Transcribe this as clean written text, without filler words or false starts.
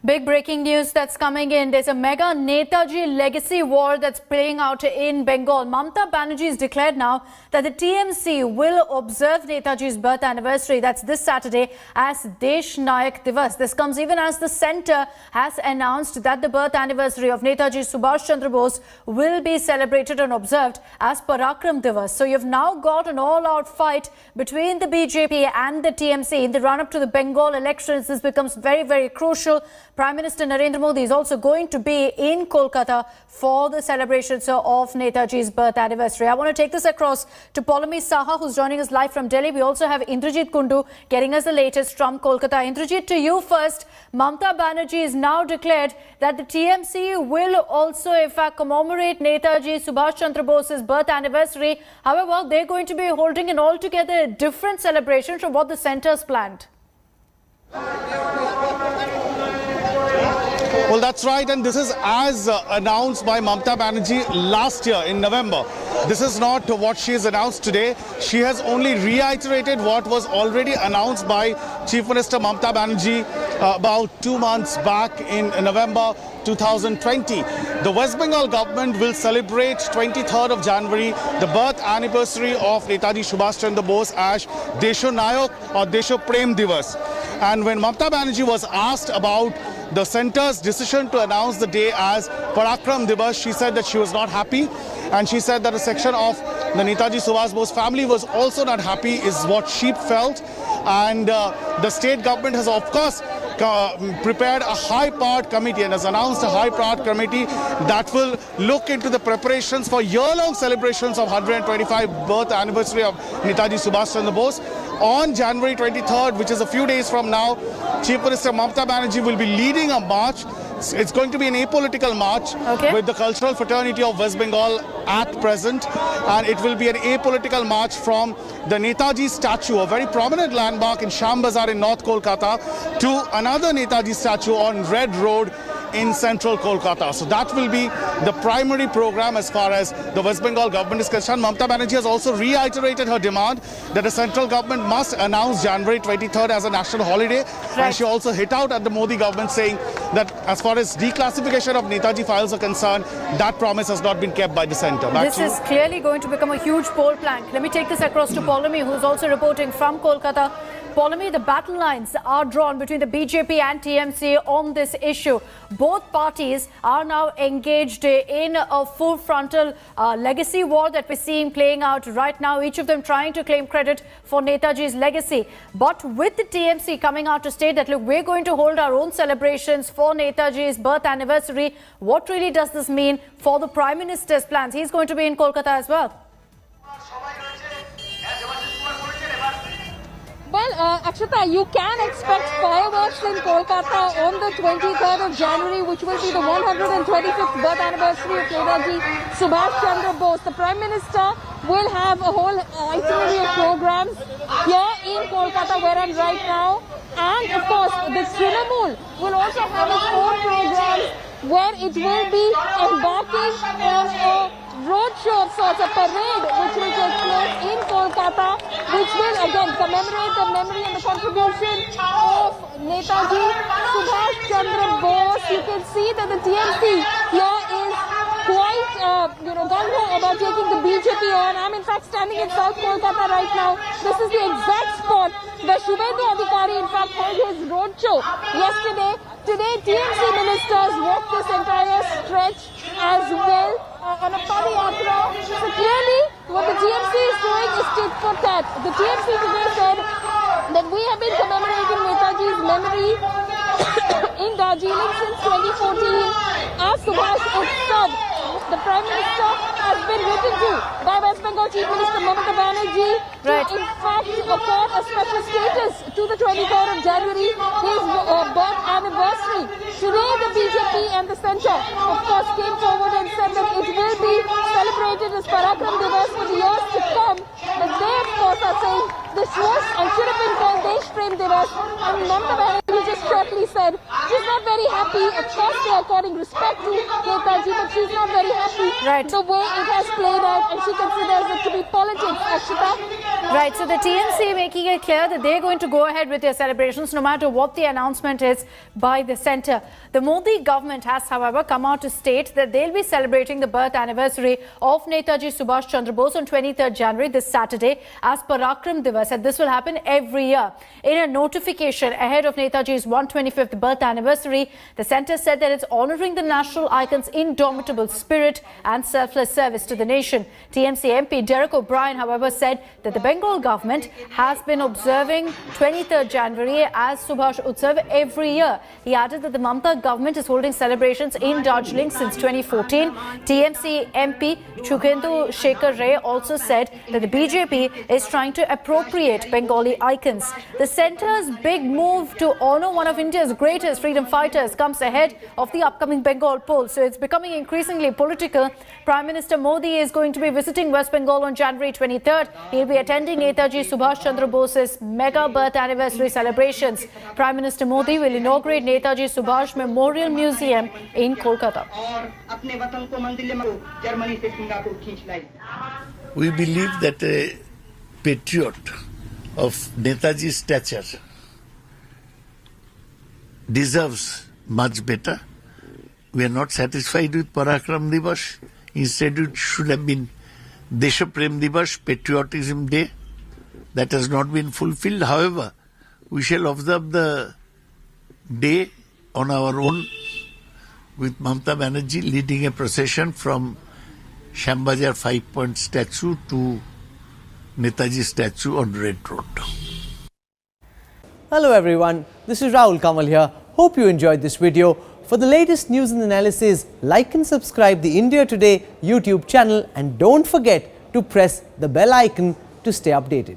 Big breaking news that's coming in. There's a mega Netaji legacy war that's playing out in Bengal. Mamata Banerjee has declared now that the TMC will observe Netaji's birth anniversary, that's this Saturday, as Desh Nayak Divas. This comes even as the centre has announced that the birth anniversary of Netaji Subhash Chandra Bose will be celebrated and observed as Parakram Divas. So you've now got an all-out fight between the BJP and the TMC in the run-up to the Bengal elections. This becomes very, very crucial. Prime Minister Narendra Modi is also going to be in Kolkata for the celebrations of Netaji's birth anniversary. I want to take this across to Poulomi Saha, who's joining us live from Delhi. We also have Indrajit Kundu getting us the latest from Kolkata. Indrajit, to you first. Mamata Banerjee is now declared that the TMC will also, in fact, commemorate Netaji Subhash Chandra Bose's birth anniversary. However, they're going to be holding an altogether different celebration from what the centre has planned. Well, that's right, and this is as announced by Mamata Banerjee last year in November. This is not what she has announced today. She has only reiterated what was already announced by Chief Minister Mamata Banerjee about 2 months back in November 2020. The West Bengal government will celebrate 23rd of January, the birth anniversary of Netaji Subhash Chandra Bose as Desho Nayak or Desho Prem Divas. And when Mamata Banerjee was asked about the centre's decision to announce the day as Parakram Divas, she said that she was not happy, and she said that a section of the Netaji Subhash Bose family was also not happy, is what she felt. And the state government has, of course, prepared a high-powered committee and has announced a high-powered committee that will look into the preparations for year-long celebrations of 125th birth anniversary of Netaji Subhash Chandra Bose. On January 23rd, which is a few days from now, Chief Minister Mamata Banerjee will be leading a march. It's going to be an apolitical march with the cultural fraternity of West Bengal at present, and it will be an apolitical march from the Netaji statue, a very prominent landmark in Sham Bazar in North Kolkata, to another Netaji statue on Red Road in central Kolkata. So that will be the primary program as far as the West Bengal government is concerned. Mamata Banerjee has also reiterated her demand that the central government must announce January 23rd as a national holiday. Right. And she also hit out at the Modi government saying that as far as declassification of Netaji files are concerned, that promise has not been kept by the centre. This is clearly going to become a huge poll plank. Let me take this across to Poulomi, who is also reporting from Kolkata. Poulomi, the battle lines are drawn between the BJP and TMC on this issue. Both parties are now engaged in a full frontal legacy war that we're seeing playing out right now, each of them trying to claim credit for Netaji's legacy. But with the TMC coming out to state that, look, we're going to hold our own celebrations for Netaji's birth anniversary, what really does this mean for the Prime Minister's plans? He's going to be in Kolkata as well. Well, Akshata, you can expect fireworks in Kolkata on the 23rd of January, which will be the 125th birth anniversary of Netaji Subhash Chandra Bose. The Prime Minister will have a whole itinerary of programs here in Kolkata, where I'm right now. And, of course, the Trinamool will also have its own programs where it will be embarking on a roadshow of sorts, a parade which will take place in Kolkata, which will again commemorate the memory and the contribution of Netaji Subhash Chandra Bose. You can see that the TMC here is quite, gung-ho about taking the BJP on. I'm in fact standing in South Kolkata right now. This is the exact spot where Shubhendu Adhikari in fact held his roadshow yesterday. Today, TMC ministers walked this entire stretch as well on a padayatra. So clearly, what the TMC is doing is tit for tat. The TMC today said that we have been commemorating Netaji's memory in Darjeeling since 2014 as Subhash Utsav. The Prime Minister has been written to by West Bengal Chief Minister Mamata Banerjee to in fact accord a special status to the 23rd of January, his birth anniversary. Today the BJP and the centre of course came forward and said that it will be celebrated as Parakram Divas for the years to come. But they of course are saying this was and should have been called Desh Prem Divas, and Mamata Banerjee just shortly said she's not very very happy. Of course, they are according respect to Netaji, but she's not very happy Right. the way it has played out, and she considers it to be politics. Ashita? Right, so the TMC making it clear that they're going to go ahead with their celebrations no matter what the announcement is by the centre. The Modi government has, however, come out to state that they'll be celebrating the birth anniversary of Netaji Subhash Chandra Bose on 23rd January, this Saturday, as Parakram Divas, and this will happen every year. In a notification ahead of Netaji's 125th birth anniversary, the centre said that it's honouring the national icon's indomitable spirit and selfless service to the nation. TMC MP Derek O'Brien, however, said that the Bengal government has been observing 23rd January as Subhash Utsav every year. He added that the Mamta government is holding celebrations in Darjeeling since 2014. TMC MP Chukhendu Shekhar Ray also said that the BJP is trying to appropriate Bengali icons. The centre's big move to honour one of India's greatest freedom fighters comes ahead of the upcoming Bengal poll. So it's becoming increasingly political. Prime Minister Modi is going to be visiting West Bengal on January 23rd. He'll be attending Netaji Subhash Chandra Bose's mega birth anniversary celebrations. Prime Minister Modi will inaugurate Netaji Subhash Memorial Museum in Kolkata. We believe that a patriot of Netaji's stature deserves much better. We are not satisfied with Parakram Divas. Instead, it should have been Deshaprem Divas, Patriotism Day. That has not been fulfilled. However, we shall observe the day on our own with Mamta Banerjee leading a procession from Shambhajar 5-point statue to Netaji statue on Red Road. Hello everyone, this is Rahul Kamal here. Hope you enjoyed this video. For the latest news and analysis, like and subscribe the India Today YouTube channel and don't forget to press the bell icon to stay updated.